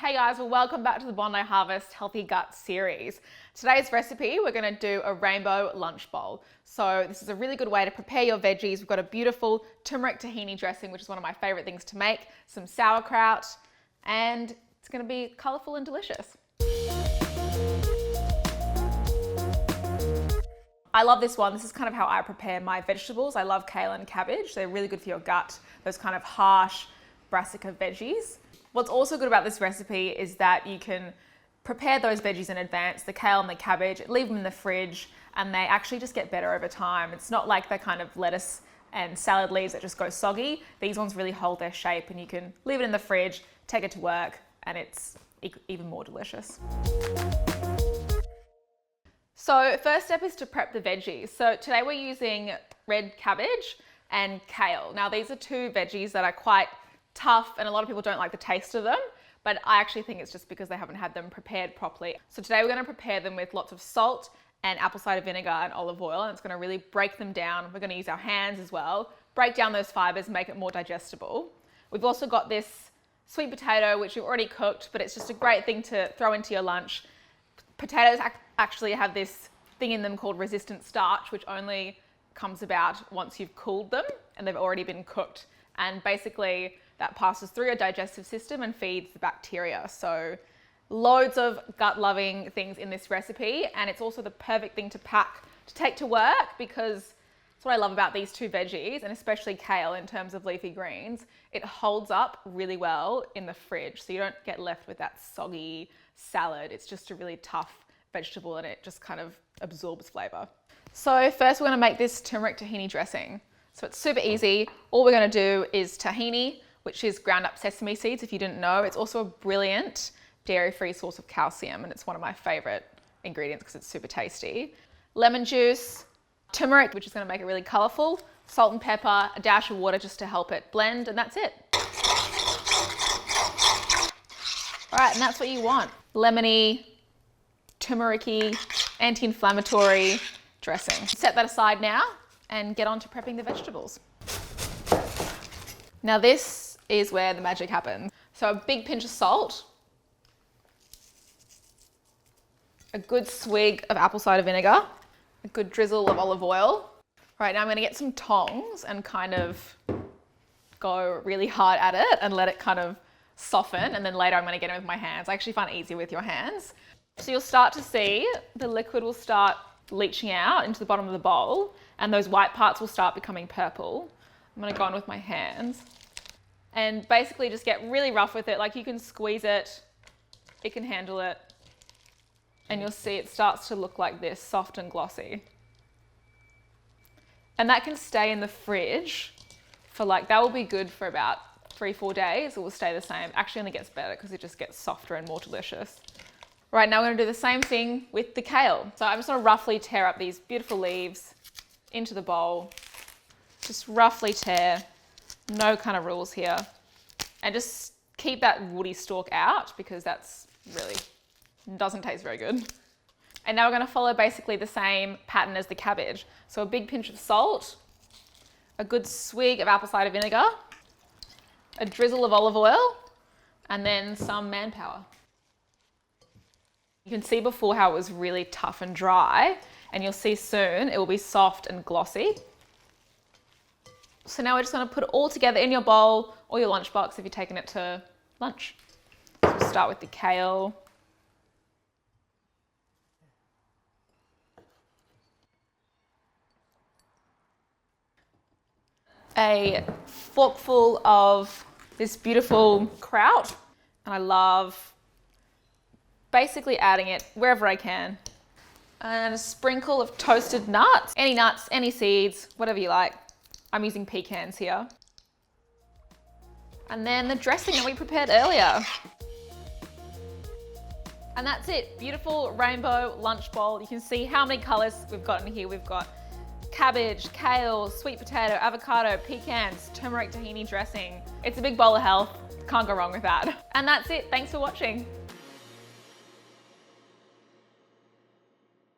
Hey guys, well welcome back to the Bondi Harvest Healthy Gut series. Today's recipe, we're gonna do a rainbow lunch bowl. So this is a really good way to prepare your veggies. We've got a beautiful turmeric tahini dressing, which is one of my favorite things to make, some sauerkraut, and it's gonna be colorful and delicious. I love this one. This is kind of how I prepare my vegetables. I love kale and cabbage. They're really good for your gut, those kind of harsh brassica veggies. What's also good about this recipe is that you can prepare those veggies in advance, the kale and the cabbage, leave them in the fridge, and they actually just get better over time. It's not like the kind of lettuce and salad leaves that just go soggy. These ones really hold their shape, and you can leave it in the fridge, take it to work, and it's even more delicious. So first step is to prep the veggies. So today we're using red cabbage and kale. Now these are two veggies that are quite tough and a lot of people don't like the taste of them, but I actually think it's just because they haven't had them prepared properly. So today we're going to prepare them with lots of salt and apple cider vinegar and olive oil, and it's going to really break them down. We're going to use our hands as well, break down those fibers, make it more digestible. We've also got this sweet potato, which we've already cooked, but it's just a great thing to throw into your lunch. Potatoes actually have this thing in them called resistant starch, which only comes about once you've cooled them and they've already been cooked. And basically that passes through your digestive system and feeds the bacteria. So loads of gut-loving things in this recipe, and it's also the perfect thing to pack to take to work, because that's what I love about these two veggies, and especially kale in terms of leafy greens. It holds up really well in the fridge, so you don't get left with that soggy salad. It's just a really tough vegetable and it just kind of absorbs flavor. So first we're going to make this turmeric tahini dressing. So it's super easy. All we're going to do is tahini, which is ground up sesame seeds, if you didn't know. It's also a brilliant dairy-free source of calcium, and it's one of my favorite ingredients because it's super tasty. Lemon juice, turmeric, which is going to make it really colorful, salt and pepper, a dash of water just to help it blend, and that's it. All right, and that's what you want. Lemony, turmeric-y, anti-inflammatory dressing. Set that aside now and get on to prepping the vegetables. Now this is where the magic happens. So a big pinch of salt, a good swig of apple cider vinegar, a good drizzle of olive oil. Right, now I'm gonna get some tongs and kind of go really hard at it and let it kind of soften, and then later I'm gonna get it with my hands. I actually find it easier with your hands. So you'll start to see the liquid will start leaching out into the bottom of the bowl, and those white parts will start becoming purple. I'm gonna go on with my hands and basically just get really rough with it. Like, you can squeeze it, it can handle it, and you'll see it starts to look like this, soft and glossy. And that can stay in the fridge for that will be good for about 3-4 days. It will stay the same. Actually only gets better because it just gets softer and more delicious. Right, now we're gonna do the same thing with the kale. So I'm just gonna roughly tear up these beautiful leaves into the bowl. Just roughly tear, no kind of rules here. And just keep that woody stalk out because that's really, doesn't taste very good. And now we're gonna follow basically the same pattern as the cabbage. So a big pinch of salt, a good swig of apple cider vinegar, a drizzle of olive oil, and then some manpower. You can see before how it was really tough and dry, and you'll see soon it will be soft and glossy. So now we're just going to put it all together in your bowl or your lunchbox if you're taking it to lunch. So we'll start with the kale. A forkful of this beautiful kraut, and I love basically adding it wherever I can. And a sprinkle of toasted nuts, any seeds, whatever you like. I'm using pecans here. And then the dressing that we prepared earlier. And that's it, beautiful rainbow lunch bowl. You can see how many colors we've got in here. We've got cabbage, kale, sweet potato, avocado, pecans, turmeric tahini dressing. It's a big bowl of health. Can't go wrong with that. And that's it, thanks for watching.